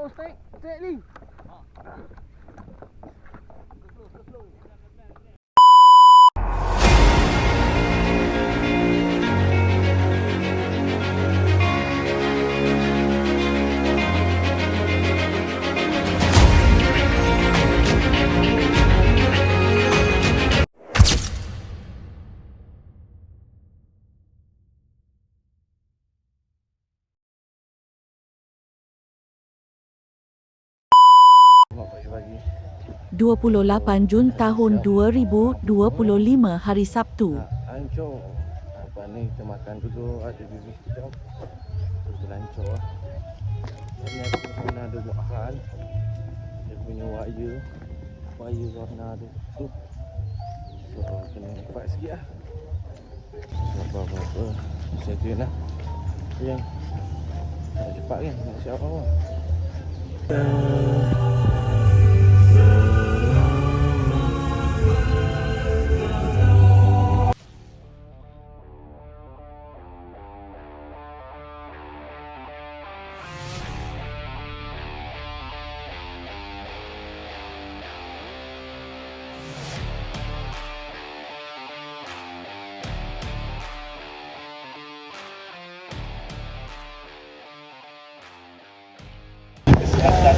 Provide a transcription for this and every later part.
Slow, stay steady. Pagi-pagi 28 Jun tahun 2025 hari Sabtu. Ancur. Apa ni kita makan dulu. Ada dulu sekejap. Kita lancur lah. Ni aku sana ada buahan. Dia punya wire warna tu. So kena cepat sikit lah. Apa-apa macam tu lah. Yang nak cepat kan. Nak siap apa.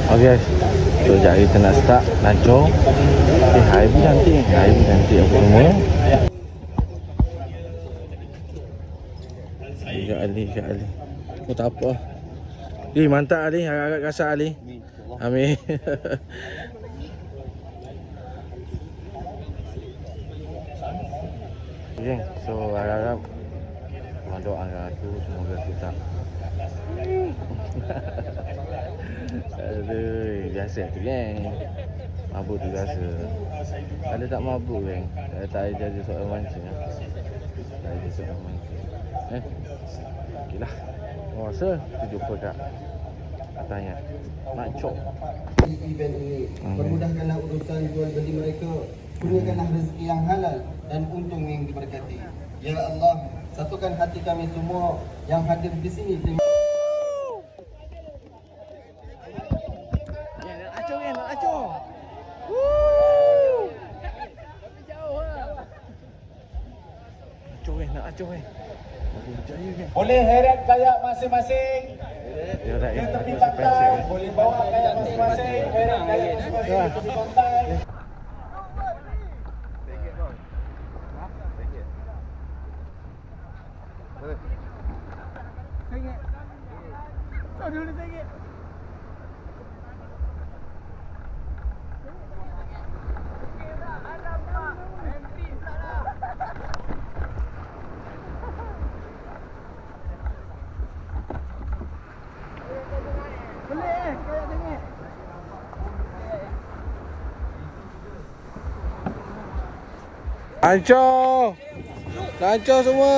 Okay guys, so sekejap lagi kita nak start lancur. Hari pun cantik apa semua. Sekejap Ali oh tak apa. Mantap Ali, agak kasar Ali. Amin. Okay, so harap doa aku semoga kita aduh, biasa tu geng. Mabuk tu biasa. Ada tak mabuk geng? Tak ada jadi soal mancing. Tak ada soal mancing. Okey lah. Rasa kita jumpa kat atasnya. Macok. Event ini permudahkanlah urusan jual beli mereka. Kurniakanlah rezeki yang halal dan untung yang diberkati. Ya Allah, satukan hati kami semua yang hadir di sini. Boleh heret kayak masing-masing. Di tepi pantai, boleh bawa kayak masing-masing. Heret kayak masing-masing di tepi pantai. Lancur semua.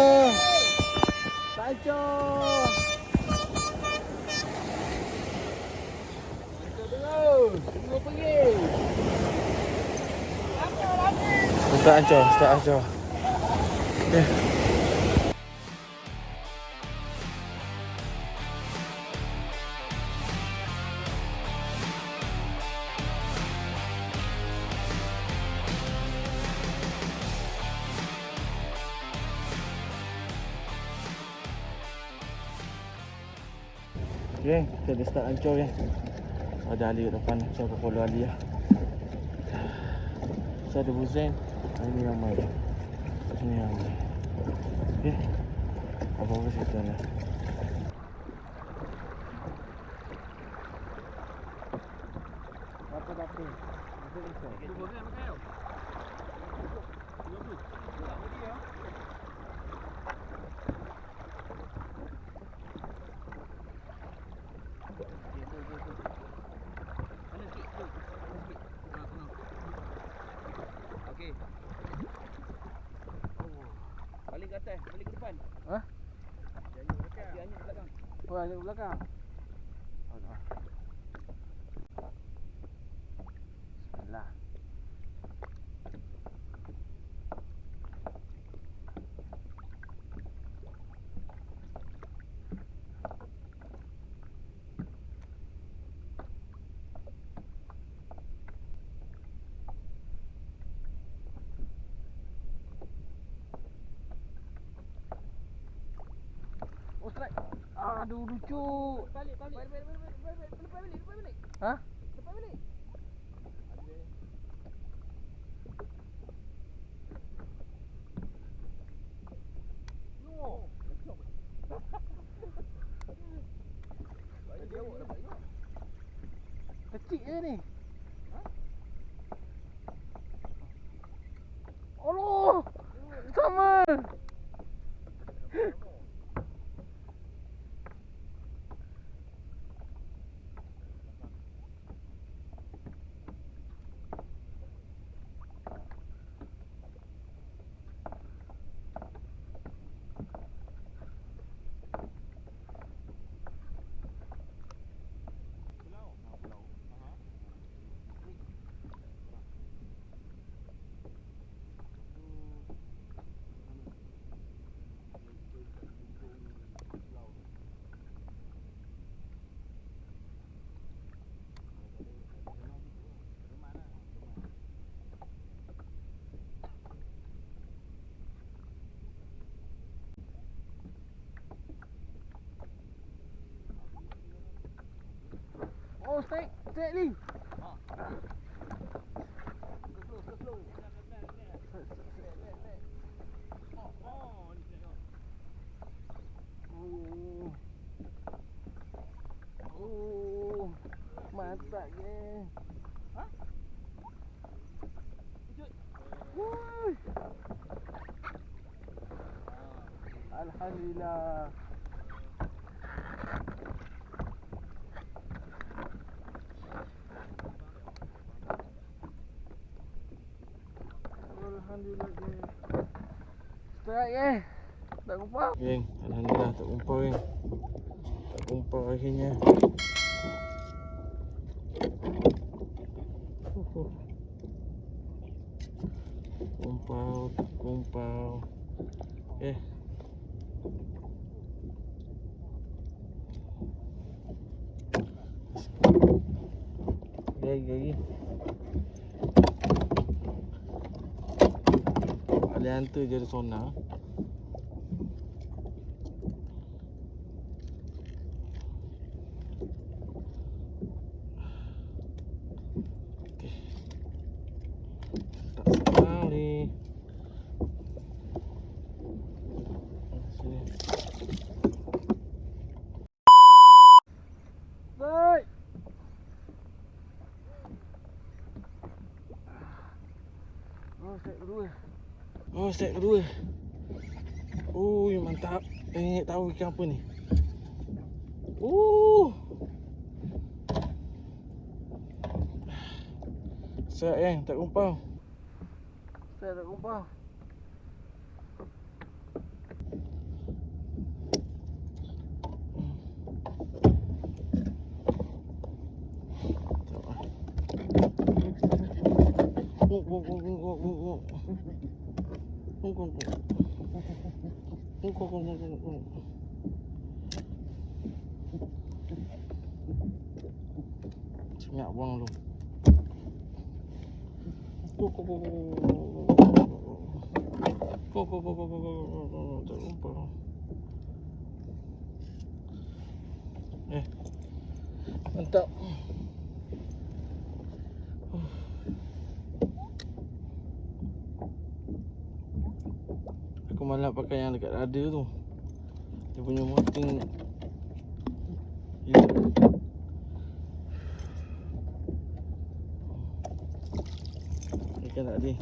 Start ancur. Okay, kita dah start ancur ya. Ada Ali kat depan, saya akan follow Ali lah. Saya ada Buzen. Ini ramai. Sini ramai. Okay, apa-apa cerita lah. Apa-apa. Balik ke atas, balik ke depan. Hah? Hanyut belakang. Oh, hanyut belakang. Bismillah. Aduh lucu. Balik. Ha? Lepas balik. Kecil je ni. Allah. Sama. Oh, stay ni. Oh, mantap je. Ha? Wuih. Alhamdulillah. Alhamdulillah je. Strike tak kumpul. Geng, alhamdulillah tak kumpul geng. Tak kumpul akhirnya. Kumpul. Lagi. Boleh hantar je ada sonar. Okey. Tak sekali. Sini. Baik. Set kedua. Ui, mantap. Nak tahu ikan apa ni. Set tak kumpul. Senyak buang dulu. Tak lupa. Mantap. Aku malah pakai yang dekat dada tu. Dia punya moting. Ikan tak ada.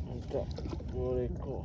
Mantap. 2 ekor.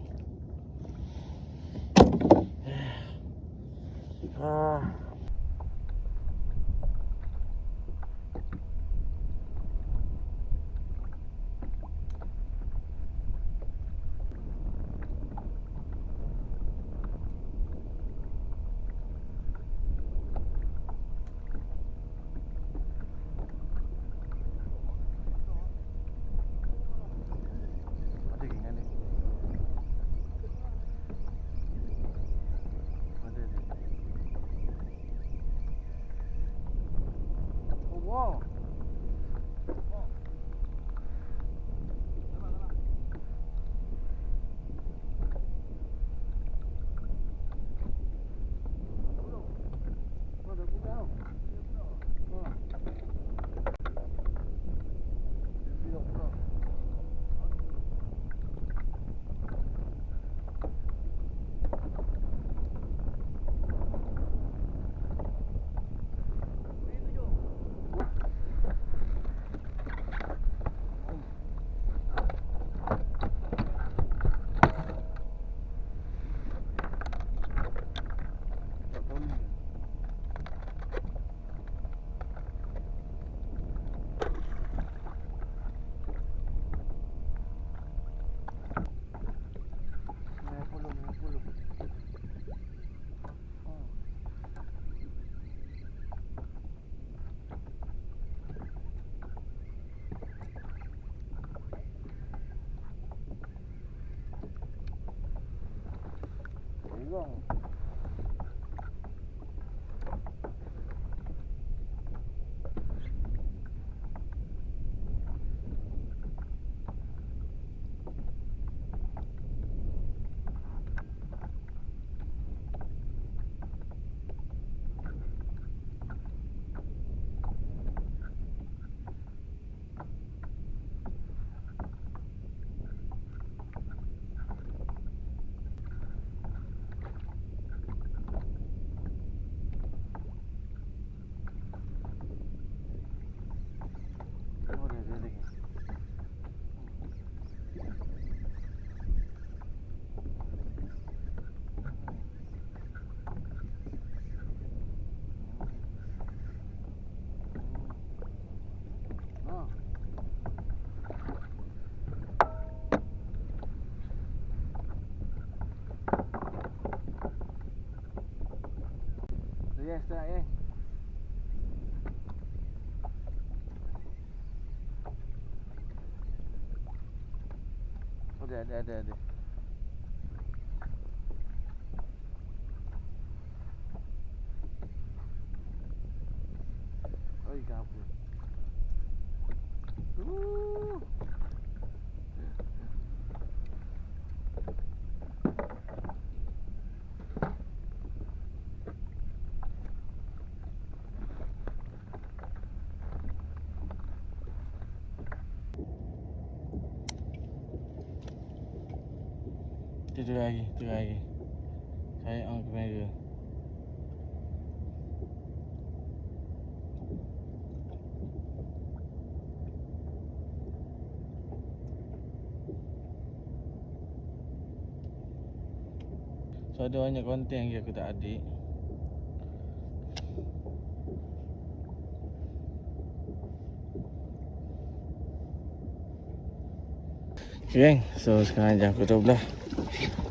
Wow. Wrong. Yes, strike Oh, ada. Oh, ikan apa? Itu lagi. Saya on kamera. So ada banyak konten yang aku tak adik. Okay, so sekarang jam pukul 12.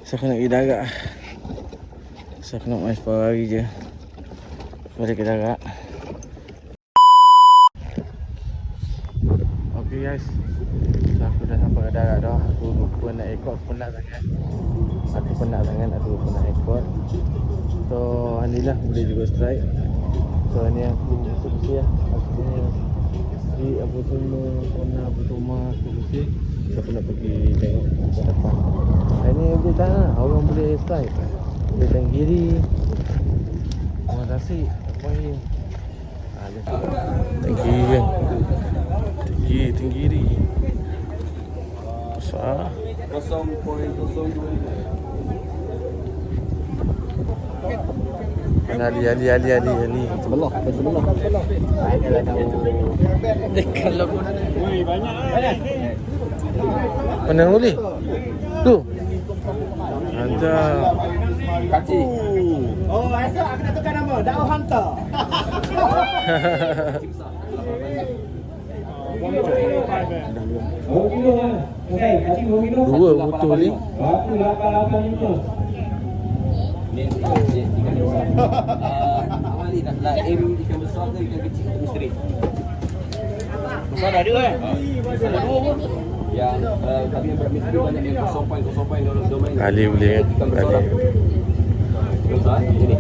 So aku nak pergi darat. So aku nak main separuh hari je. Balik ke darat. Okay guys, so aku dah sampai ke darat dah. Aku lupa nak ikut, aku penat sangat. Aku lupa nak ikut. So alhamdulillah boleh juga strike. So ni aku bersih lah. Aku punya apa semua, sauna apa semua aku bersih. So aku nak pergi tengok ke depan. Ini boleh tahan lah, orang boleh strike. Boleh Tenggiri, Rumah Tasik, apa ni? Tenggiri kan. Tenggiri. Besar. 0.02. Ali. Sebelah. Kalau banyak lah. Mana boleh? Tu. Mantap. Kacik. Oh, esok aku nak tukar nama. Dao Hunter. Dua betul ni. Awali nak aim ikan besar ke ikan kecil atau misteri? Besar dah ada kan? Besar dah dua pun. Yang tapi yang berat misteri banyak yang 0.0 domain. Kali boleh kan? Kali. Besar ini.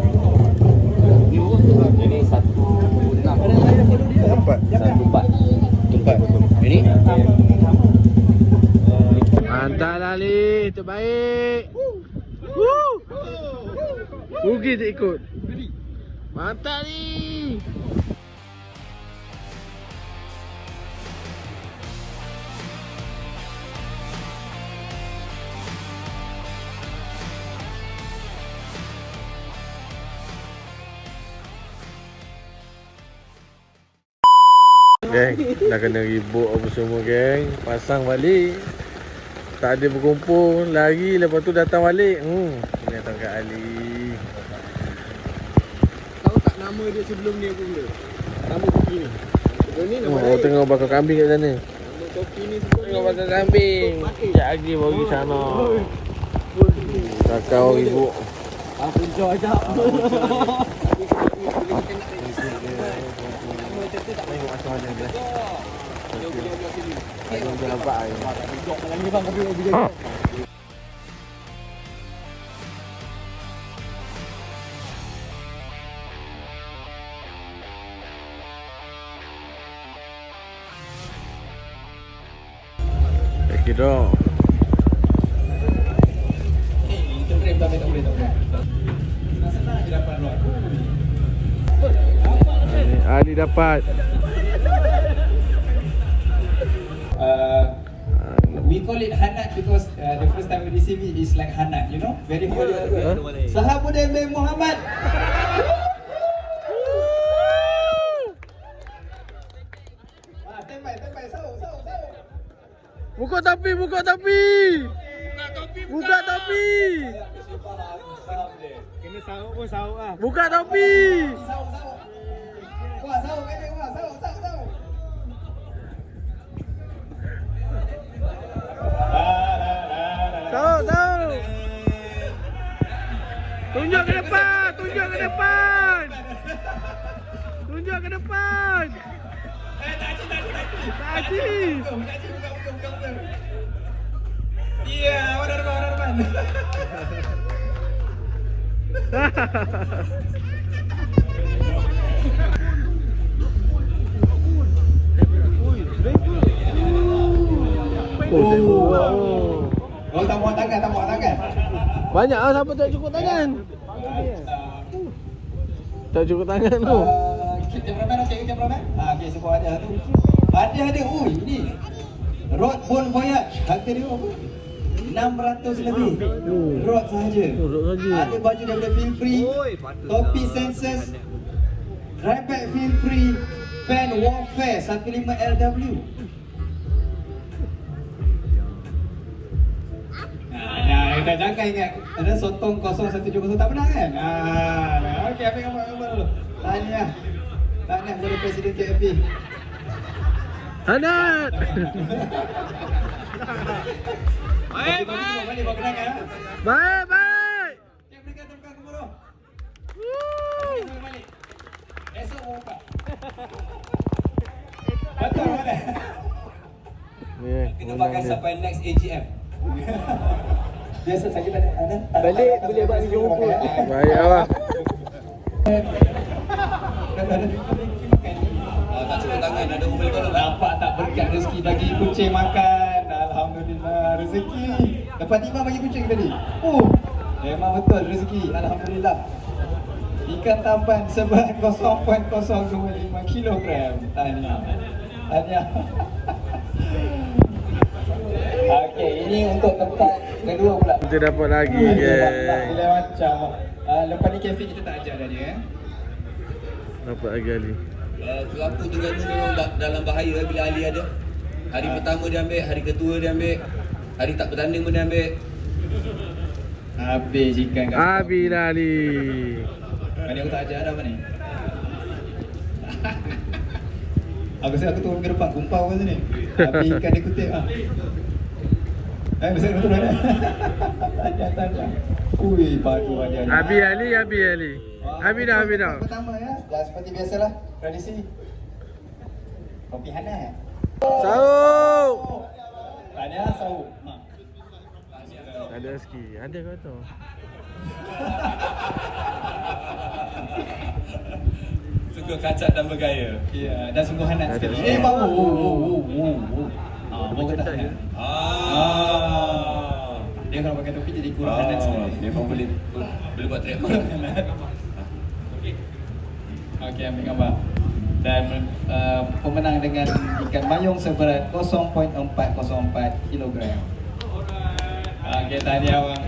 Ini 1.6. lagi je ikut. Mantap ni. Geng, dah kena ribut apa semua geng. Pasang balik. Tak ada berkumpul. Lari lepas tu datang balik. Ini datang kat Ali. Tahu tak nama dia sebelum ni apa benda? Nama kopi ni. Sebelum ni nama Oh, tengok bakar kambing kat sana. Nama kopi ni sebelum Tengok bakar kambing. Sekejap lagi baru pergi sana. Kakak orang ribut. Apa jauh ajak. Tengok macam mana dia. Tengok dia nampak air. Lagi bang kopi mobil dia. Okey dok. Itu frame tak boleh. Senang je dapat rock. Ali dapat. We call it Hanat because the first time we receive it is like Hanat, you know, very holy. Sahabuddin Muhammad. Standby, sahur. Buka topi. Buka topi. Kena sahur pun sahur lah. Buka topi. Sahur. Wah, sahur kena, sahur. Tahu. Tunjuk ke depan. Takji. Iya, wadah depan. Oh, tak muat tangan. Banyak lah siapa tak cukup tangan. Tak cukup tangan tu. Cameraman okey. Okey, semua ada tu. Ada. Ui, ini. Rod Bon Voyage. Harga dia apa? 600 lebih. Rod sahaja. Ada baju daripada Feel Free. Topi Senses. Dry bag Feel Free. Pen Warfare 15 LW. Kita jangan ingat ada sotong 0170 tak pernah kan? Okey, ambil gambar dulu. Tahniah kepada Presiden KAP. Hanat. Baik. Bawa kenangan. Baik. Kita berikan tepukan gemuruh. Balik. Esok mau buka. Betul mana? Kita pakai sampai next AGM. Biasa sakit ada. Balik boleh buat video rumput. Baik awak. Tak cukup tangan, ada umur tolong. Nampak tak berkat rezeki bagi kucing makan. Alhamdulillah rezeki. Dapat timah bagi kucing tadi. Memang betul rezeki. Alhamdulillah. Ikan tampan seberat 0.025 kilogram. Tahniah. Okey, ini untuk tempat kedua pula. Kita dapat lagi geng. Bila macam lepas ni kafe kita tak ajar dah dia. Dapat lagi Ali. Kelapa Terengganu memang dalam bahaya bila Ali ada. Hari pertama dia ambil, hari kedua dia ambil, hari tak bertanding pun dia ambil. Habis ikan kat Habis dah Ali. Mana aku tak ajar dah mana ni. Aku rasa aku turun ke depan kumpau ke sini. Habis ikan dia kutip ah. Besar betul kan? Tanya. Ui, padu aja. Habis Ali. Habis dah. Pertama ya. Dah seperti biasalah tradisi. Kopi Hanat. Sahur. Tanya sahur. Ada rezeki. Ada kau tahu. Suka kacak dan bergaya. Ya, dan sungguh hangat Ada. sekali. Bang. Mau kata hangat. Dia kalau pakai topi jadi kurang kanan sikit. Dia pun boleh buat track kurang kanan. Okey, ambil gambar. Dan pemenang dengan ikan mayung seberat 0.404 kilogram. Okey, tahniah abang.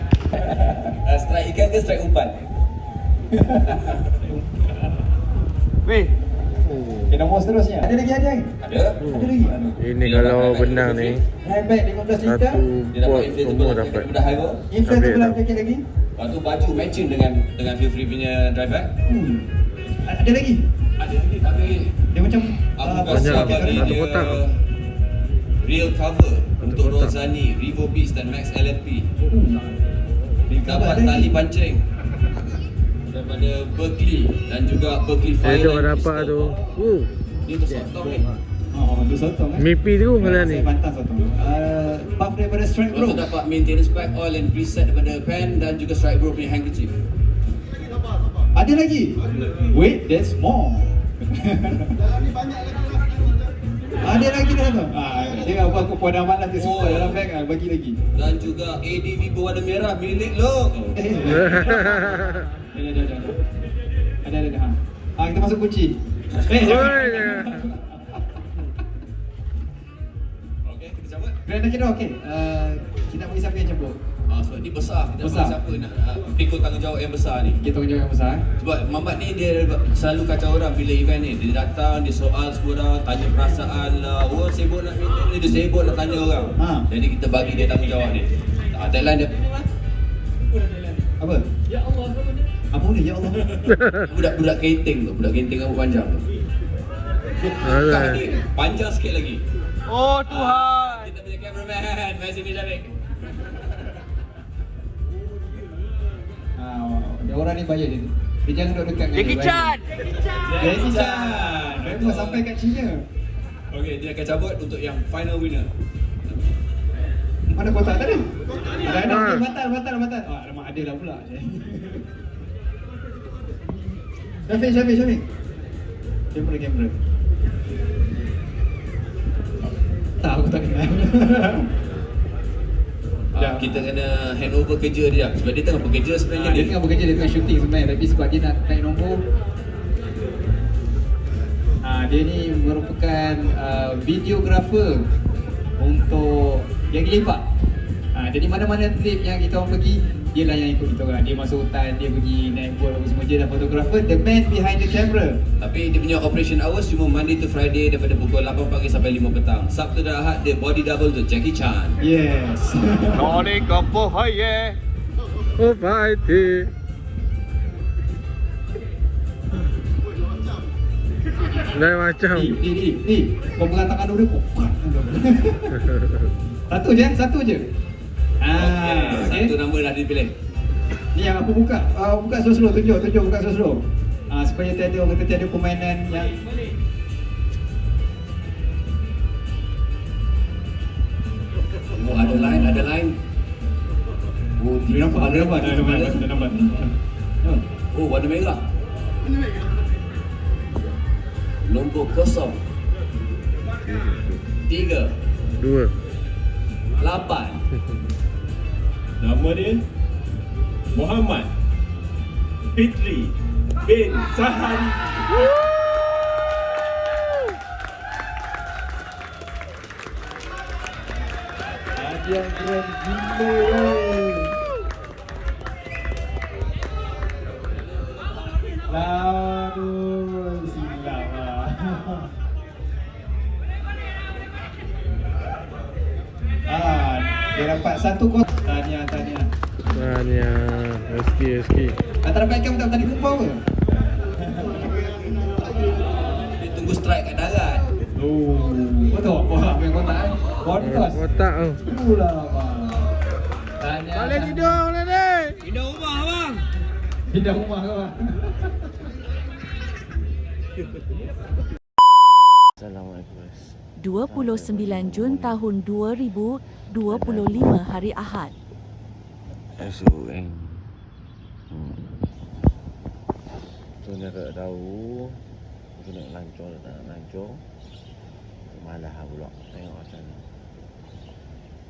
Strike ikan ke strike umpan? Weh. Okay, nombor seterusnya. Ada lagi hadiah? Ada. Ada lagi? Ini kalau benar ni Handbag 15 liter. satu Dia dapat pot inflatable semua lagi dapat. mudah harga. Inflatable jacket lagi. Lepas tu baju matching dengan Feel Free punya dry bag. Ada lagi? Ada lagi tapi Dia macam aku banyak kasi lah, bagi satu dia kotak. real cover untuk kotak. Rozani, Revo Beast dan Max LMP. Dapat ada tali lagi. pancing daripada Berkeley dan juga Berkeley Saya Fire tengok Line dapat Pistol. tu. Ni untuk sotong ni. Oh, tu sotong Mipi tu mana ni? Saya bantah sotong. Puff daripada Strike Lepas Bro. tu dapat maintenance pack oil and preset daripada pen dan juga Strike Bro punya handkerchief. Ada lagi? Wait, there's more. Ada lagi dah tu. Dia apa aku pada amat nanti semua dalam bag bagi lagi. Dan juga ADV berwarna merah milik lo. Ada. Kita masuk kunci. Oi, jangan. Okey, kita cabut. Grand kira okey. Kita bagi siapa yang cabut? Sebab ni besar, kita Besar. besar. Siapa nak pikul tanggungjawab yang besar ni. Kita tanggungjawab yang besar. Sebab Mamat ni dia selalu kacau orang bila event ni. Dia datang, dia soal semua orang, tanya perasaan lah. Oh sibuk nak maintain ni, dia sibuk nak tanya orang. Jadi kita bagi dia tanggungjawab ni. Tagline dia Apa? Ya Allah. Apa ni? Ya Allah. budak-budak kenting tu, budak kenting rambut panjang tu. Alah. Ni, panjang sikit lagi. Oh Tuhan. Kita punya cameraman, Messi Bijarik. Dia orang ni bayar dia. Dia jangan duduk dekat dengan Jackie dia, Chan. Jackie Chan. Memang sampai kat China. Okey, dia akan cabut untuk yang final winner. Mana kotak tadi? Ada. Ah. Okay, batal. Alamak, ada lah pula. Syafiq. Kamera. Tak, aku tak kenal. Kita kena hand over kerja dia sebab dia tengah bekerja sebenarnya Dia tengah bekerja, dia tengah shooting sebenarnya. Tapi sebab dia nak naik nombor, dia ni merupakan videographer untuk yang lepak. Jadi mana-mana trip yang kita orang pergi, dia lah yang ikut kita orang. Dia masuk hutan, dia pergi naik boat apa semua. Dia dah photographer, the man behind the camera. Tapi dia punya operation hours cuma Monday to Friday daripada pukul 8 pagi sampai 5 petang. Sabtu dan Ahad dia body double tu Jackie Chan. Yes. Noni kapo haye. Oh, fighting. Lain macam. Ni. Kau berantakan dulu kau. Satu je. Okey, satu nombor dah dipilih. Ni yang aku buka. Buka slow-slow, tunjuk buka slow-slow. Supaya orang kata tiada permainan yang Oh, ada line. Oh, dia nampak. Oh, warna merah. Nombor 0 3 Dua. 8. Nama dia Muhammad Fitri bin Sahari. hadiah keren gila. Aduh, silap lah. Dia dapat satu kot. Tahniah. Rezeki. Tak dapat ikan tak tadi kumpul ke? Dia tunggu strike kat darat. Oh, betul apa yang kotak kan? Podcast. Kotak tu. Itulah abang. Tahniah. Boleh tidur, Nenek. Pindah rumah abang. Pindah rumah ke bang? Assalamualaikum guys. 29 Jun tahun 2025 hari Ahad. Esok kan. Tu nak tahu. Aku nak lancor tak nak lancor. Malah pula. Tengok macam ni.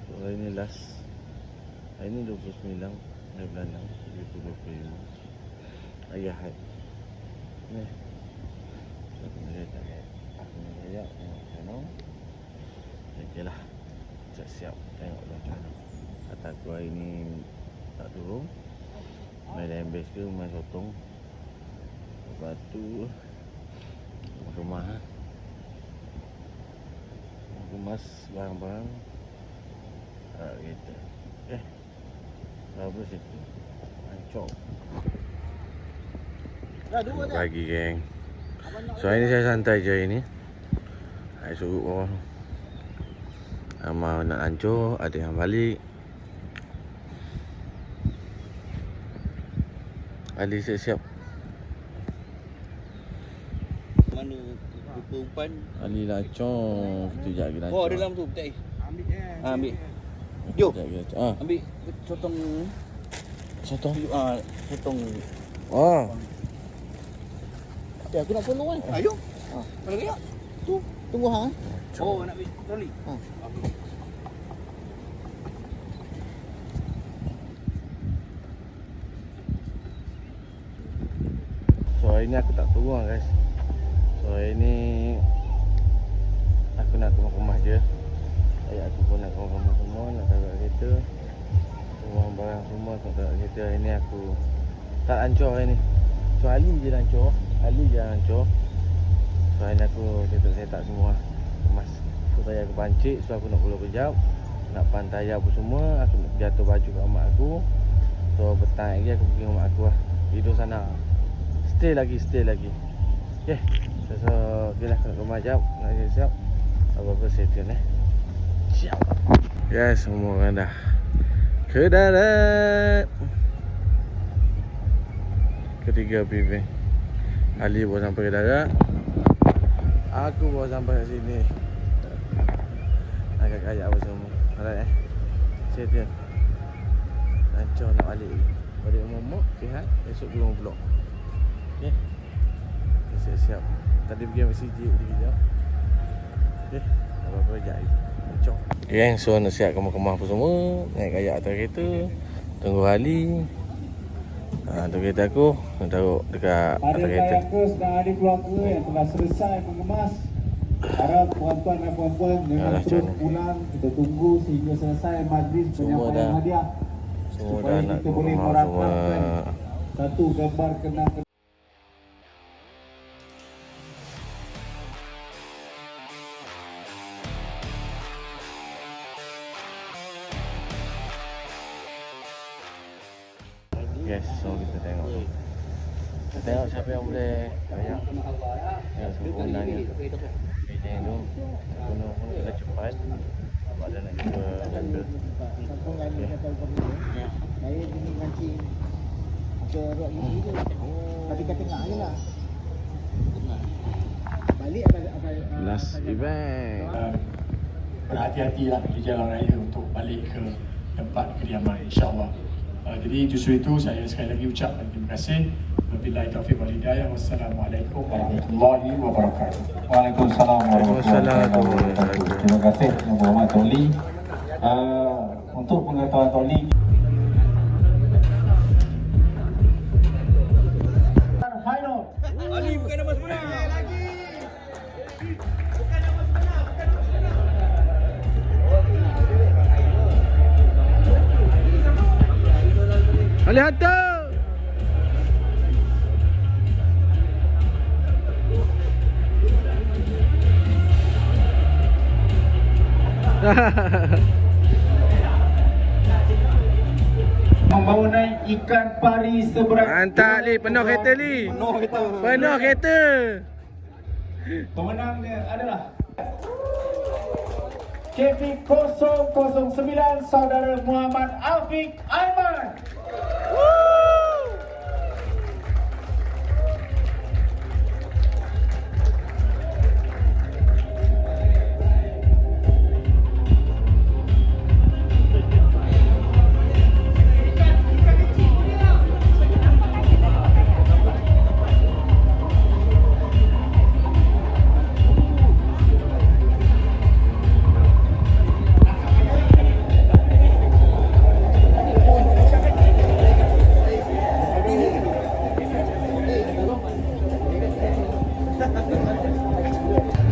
So ini last Hari ni 29 hari bulan 6 2025. Hari Ahad. Ni. So, kita tak ada. Aku nak raya tengok channel. Okeylah. Siap-siap tengok dah channel. Kata aku hari ni tak turun. Main lembes ke main sotong. Lepas tu rumah kemas barang-barang kereta. Berapa situ? Ancok. Pagi geng. So hari ni saya santai je hari ni. Saya suruh orang Amal nak hancur, ada yang balik. Ali siap-siap. Mana umpan? Ali lacong. Sekejap lagi lacong. Oh, dalam tu petai. Ambil. Jom. Sekejap lagi lacong. Ambil sotong. Sotong. Sotong. Oh. Ya, aku nak follow kan. Ayo. Mana kaya? Tu, tunggu hang. Oh, nak ambil troli. So hari ni aku tak turun guys. So hari ni aku nak kemas-kemas je. Ayah aku pun nak kemas-kemas semua, nak taruh kereta. Semua barang semua nak taruh kereta. Hari ni aku tak hancur hari ni. So Ali je hancur. Ali je hancur. So hari ni aku set-up semua. Kemas. So tadi aku pancit, so aku nak keluar kejap. Nak pantai apa semua. Aku nak jatuh baju kat mak aku. So petang lagi aku pergi dengan mak aku lah. Tidur sana. Stay lagi. Okay. So okay lah, nak kemas jap. Nak siap. Apa-apa settle Siap. Yes, semua orang dah ke darat. Ketiga pimpin. Ali baru sampai ke darat. Aku baru sampai kat sini. Agak kayak apa semua. Alright settle. Lancar nak balik. Balik momok, sihat. Esok turun vlog. Okay. Siap-siap. Tadi pergi ambil CJ tadi kejap. Okay. Apa-apa sekejap lagi. Macam. Okay, so nak siap kemah-kemah apa semua. Naik kayak atas kereta. Tunggu Ali. Tu kereta aku. Nak taruh dekat atas kereta. Pada sedang ada keluarga yang telah selesai mengemas. Harap puan-puan dan puan-puan jangan terus pulang. Kita tunggu sehingga selesai majlis penyampaian hadiah. Semua supaya dah nak kita boleh kemah merakamkan semua. satu gambar kenang. Yes, so kita tengok tu. Kita tengok siapa yang boleh banyak. Tengok sempurnanya. Ini tu sempurna pun kena cepat. Sebab dia nak cuba handle. Saya jenis mancing ke rod ini je. Tapi kat tengah je lah. Balik akan Last event. Berhati-hatilah di jalan raya untuk balik ke tempat kediaman, insyaAllah. Jadi justru itu saya sekali lagi ucapkan terima kasih. Wabillahi taufiq wal hidayah. Wassalamualaikum warahmatullahi wabarakatuh. Waalaikumsalam warahmatullahi wabarakatuh. Terima kasih Muhammad Toli. Untuk pengetahuan Toli, Ali bukan nama sebenar. Ali hantar. membawa naik ikan pari seberat. Mantap Li, penuh kereta Li. Penuh kereta. Pemenangnya adalah KP 009 Saudara Muhammad Afiq Aiman.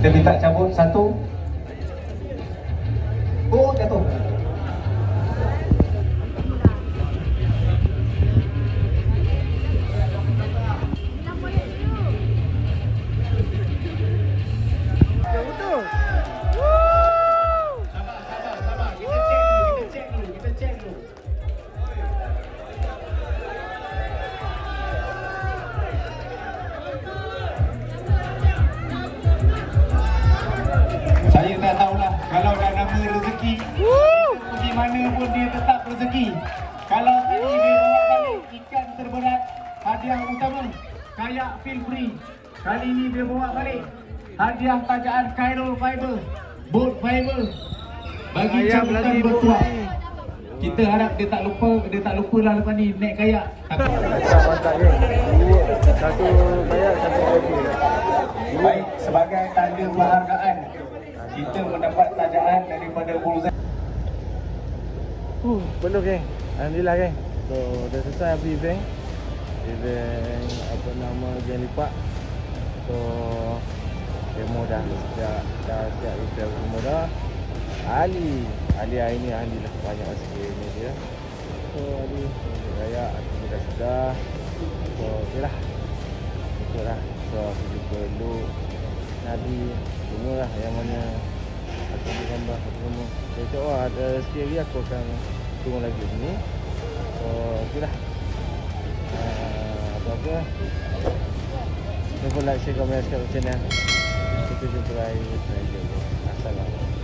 Kita minta cabut satu. Oh, jatuh. Saya tak tahulah kalau dah nama rezeki pergi mana pun dia tetap rezeki. Kalau tadi dia bawa balik ikan terberat hadiah utama kayak feel free. Kali ini dia bawa balik hadiah tajaan Cairo Fiber, boat fiber bagi cabutan bertuah. Kita harap dia tak lupa lah lepas ni naik kayak. Mantap geng. Satu kayak, satu lagi. Baik, sebagai tanda penghargaan kita mendapat tajaan daripada Bullseye. Penuh geng. Alhamdulillah geng. So dah selesai habis event. Event apa nama geng lipat. So demo dah siap repair semua dah. Ali hari ni alhamdulillah banyak sikit ni dia. So Ali raya kita sudah. So okeylah. Ikutlah. So aku jumpa dulu Nabi semua lah yang mana aku ambil gambar apa semua. Saya cakap ada sikit lagi aku akan tunggu lagi sini. So okeylah. Apa-apa jangan lupa like, share, komen, subscribe channel. Kita jumpa lagi. Assalamualaikum.